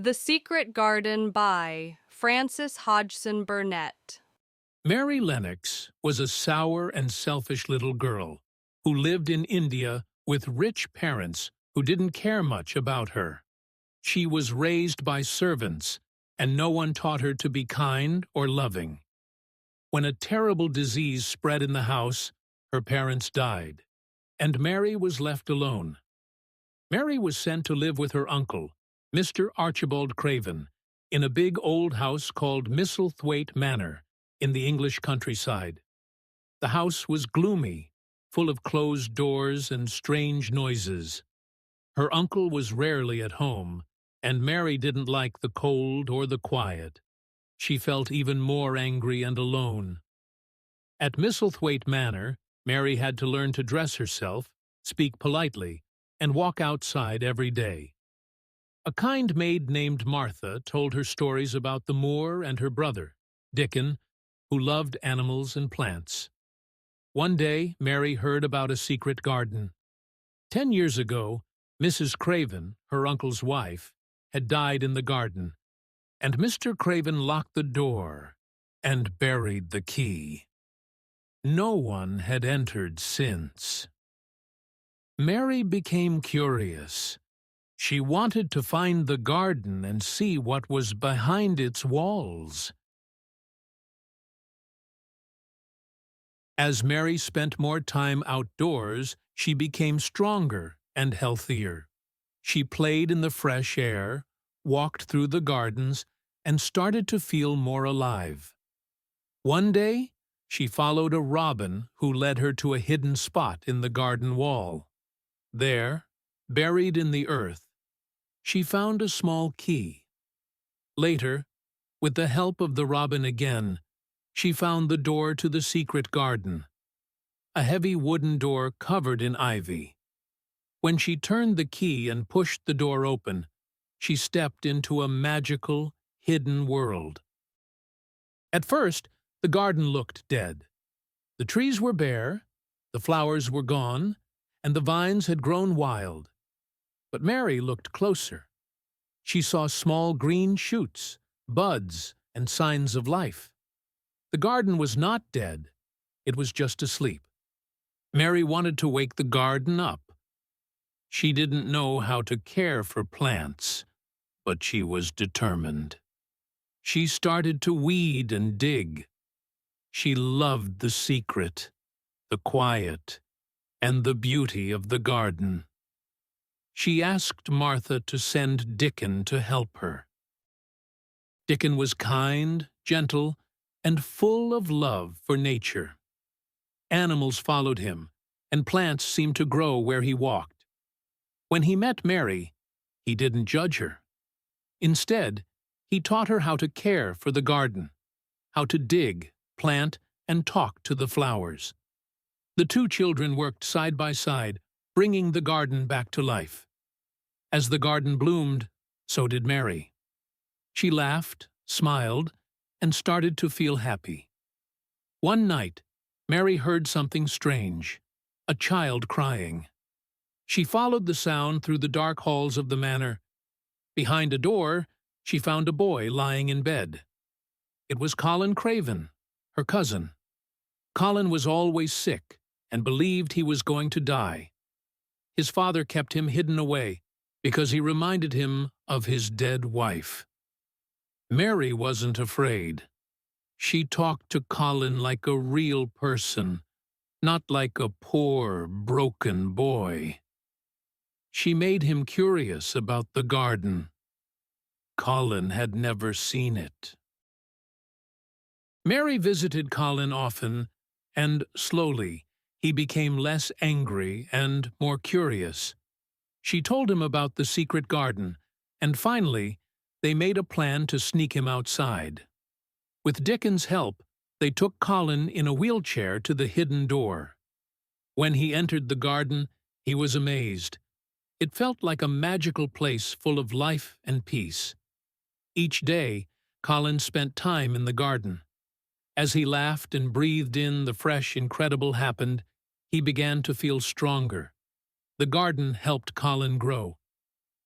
The Secret Garden by Frances Hodgson Burnett. Mary Lennox was a sour and selfish little girl who lived in India with rich parents who didn't care much about her. She was raised by servants, and no one taught her to be kind or loving. When a terrible disease spread in the house, her parents died, and Mary was left alone. Mary was sent to live with her uncle, Mr. Archibald Craven, in a big old house called Misselthwaite Manor in the English countryside. The house was gloomy, full of closed doors and strange noises. Her uncle was rarely at home, and Mary didn't like the cold or the quiet. She felt even more angry and alone. At Misselthwaite Manor, Mary had to learn to dress herself, speak politely, and walk outside every day. A kind maid named Martha told her stories about the moor and her brother, Dickon, who loved animals and plants. One day, Mary heard about a secret garden. 10 years ago, Mrs. Craven, her uncle's wife, had died in the garden, and Mr. Craven locked the door and buried the key. No one had entered since. Mary became curious. She wanted to find the garden and see what was behind its walls. As Mary spent more time outdoors, she became stronger and healthier. She played in the fresh air, walked through the gardens, and started to feel more alive. One day, she followed a robin who led her to a hidden spot in the garden wall. There, buried in the earth, she found a small key. Later, with the help of the robin again, she found the door to the secret garden, a heavy wooden door covered in ivy. When she turned the key and pushed the door open, she stepped into a magical, hidden world. At first, the garden looked dead. The trees were bare, the flowers were gone, and the vines had grown wild. But Mary looked closer. She saw small green shoots, buds, and signs of life. The garden was not dead, it was just asleep. Mary wanted to wake the garden up. She didn't know how to care for plants, but she was determined. She started to weed and dig. She loved the secret, the quiet, and the beauty of the garden. She asked Martha to send Dickon to help her. Dickon was kind, gentle, and full of love for nature. Animals followed him, and plants seemed to grow where he walked. When he met Mary, he didn't judge her. Instead, he taught her how to care for the garden, how to dig, plant, and talk to the flowers. The two children worked side by side, bringing the garden back to life. As the garden bloomed, so did Mary. She laughed, smiled, and started to feel happy. One night, Mary heard something strange, a child crying. She followed the sound through the dark halls of the manor. Behind a door, she found a boy lying in bed. It was Colin Craven, her cousin. Colin was always sick and believed he was going to die. His father kept him hidden away because he reminded him of his dead wife. Mary wasn't afraid. She talked to Colin like a real person, not like a poor, broken boy. She made him curious about the garden. Colin had never seen it. Mary visited Colin often, and slowly he became less angry and more curious. She told him about the secret garden, and finally, they made a plan to sneak him outside. With Dickon's help, they took Colin in a wheelchair to the hidden door. When he entered the garden, he was amazed. It felt like a magical place full of life and peace. Each day, Colin spent time in the garden. As he laughed and breathed in the fresh, incredible happened, he began to feel stronger. The garden helped Colin grow.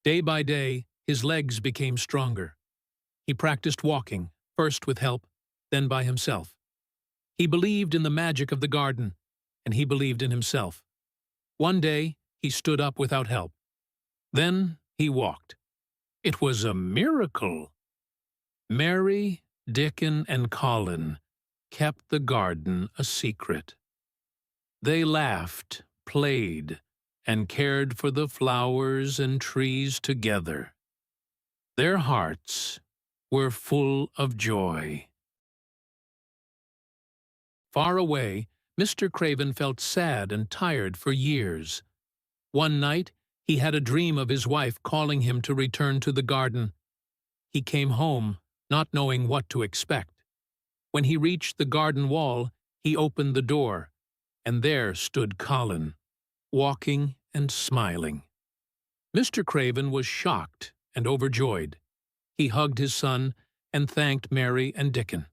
Day by day, his legs became stronger. He practiced walking, first with help, then by himself. He believed in the magic of the garden, and he believed in himself. One day, he stood up without help. Then he walked. It was a miracle. Mary, Dickon, and Colin kept the garden a secret. They laughed, played, and cared for the flowers and trees together. Their hearts were full of joy. Far away, Mr. Craven felt sad and tired for years. One night, he had a dream of his wife calling him to return to the garden. He came home, not knowing what to expect. When he reached the garden wall, he opened the door, and there stood Colin, walking and smiling. Mr. Craven was shocked and overjoyed. He hugged his son and thanked Mary and Dickon.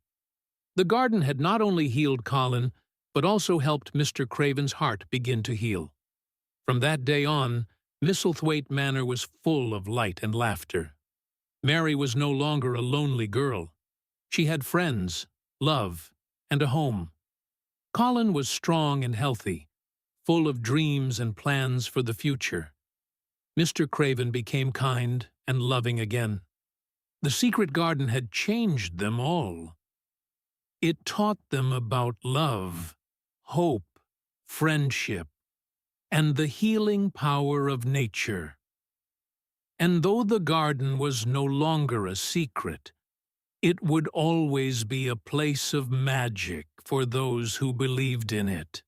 The garden had not only healed Colin, but also helped Mr. Craven's heart begin to heal. From that day on, Misselthwaite Manor was full of light and laughter. Mary was no longer a lonely girl. She had friends, love, and a home. Colin was strong and healthy, full of dreams and plans for the future. Mr. Craven became kind and loving again. The secret garden had changed them all. It taught them about love, hope, friendship, and the healing power of nature. And though the garden was no longer a secret, it would always be a place of magic for those who believed in it.